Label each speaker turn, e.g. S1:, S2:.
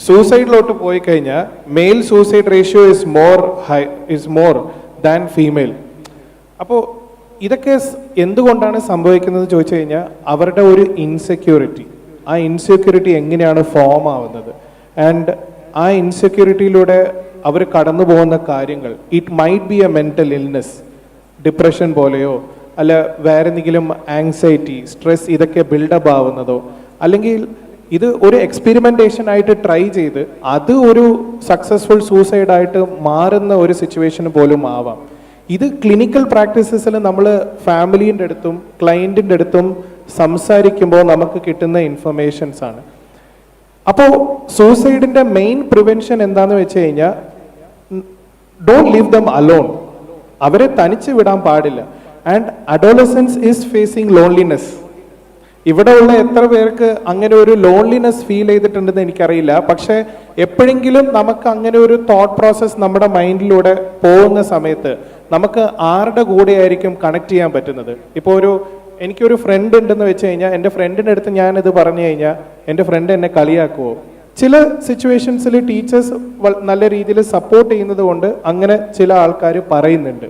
S1: സൂസൈഡിലോട്ട് പോയി കഴിഞ്ഞാൽ male suicide ratio is more than female. അപ്പോൾ ഇതൊക്കെ എന്തുകൊണ്ടാണ് സംഭവിക്കുന്നത് ചോദിച്ചു കഴിഞ്ഞാൽ അവരുടെ ഒരു ഇൻസെക്യൂരിറ്റി. ആ ഇൻസെക്യൂരിറ്റി എങ്ങനെയാണ് ഫോം ആവുന്നത്, ആൻഡ് ആ ഇൻസെക്യൂരിറ്റിയിലൂടെ അവർ കടന്നു പോകുന്ന കാര്യങ്ങൾ, it might be A mental illness, depression പോലെയോ അല്ല വേറെ എന്തെങ്കിലും ആങ്സൈറ്റി, സ്ട്രെസ്, ഇതൊക്കെ ബിൽഡപ്പ് ആവുന്നതോ, അല്ലെങ്കിൽ ഇത് ഒരു എക്സ്പെരിമെൻറ്റേഷൻ ആയിട്ട് ട്രൈ ചെയ്ത് അത് ഒരു സക്സസ്ഫുൾ സൂസൈഡായിട്ട് മാറുന്ന ഒരു സിറ്റുവേഷൻ പോലും ആവാം. ഇത് ക്ലിനിക്കൽ പ്രാക്ടീസസിൽ നമ്മൾ ഫാമിലീൻ്റെ അടുത്തും ക്ലയൻറ്റിൻ്റെ അടുത്തും സംസാരിക്കുമ്പോൾ നമുക്ക് കിട്ടുന്ന ഇൻഫർമേഷൻസ് ആണ്. അപ്പോൾ സൂസൈഡിൻ്റെ മെയിൻ പ്രിവെൻഷൻ എന്താണെന്ന് വെച്ച് കഴിഞ്ഞാൽ, ഡോണ്ട് ലീവ് ദം അലോൺ. അവരെ തനിച്ച് വിടാൻ പാടില്ല. And adolescence is facing loneliness. ഇവിടെയുള്ള എത്ര പേർക്ക് അങ്ങനെ ഒരു ലോൺലിനെസ് ഫീൽ ചെയ്തിട്ടുണ്ടെന്ന് എനിക്കറിയില്ല. പക്ഷേ എപ്പോഴെങ്കിലും നമുക്ക് അങ്ങനെ ഒരു തോട്ട് പ്രോസസ്സ് നമ്മുടെ മൈൻഡിലൂടെ പോകുന്ന സമയത്ത് നമുക്ക് ആരുടെ കൂടെയായിരിക്കും കണക്ട് ചെയ്യാൻ പറ്റുന്നത്. ഇപ്പോൾ എനിക്കൊരു ഫ്രണ്ട് ഉണ്ടെന്ന് വെച്ച് കഴിഞ്ഞാൽ എൻ്റെ ഫ്രണ്ടിൻ്റെ അടുത്ത് ഞാനിത് പറഞ്ഞു കഴിഞ്ഞാൽ എൻ്റെ ഫ്രണ്ട് എന്നെ കളിയാക്കുമോ? ചില സിറ്റുവേഷൻസിൽ ടീച്ചേഴ്സ് നല്ല രീതിയിൽ സപ്പോർട്ട് ചെയ്യുന്നത് കൊണ്ട് അങ്ങനെ ചില ആൾക്കാർ പറയുന്നുണ്ട്.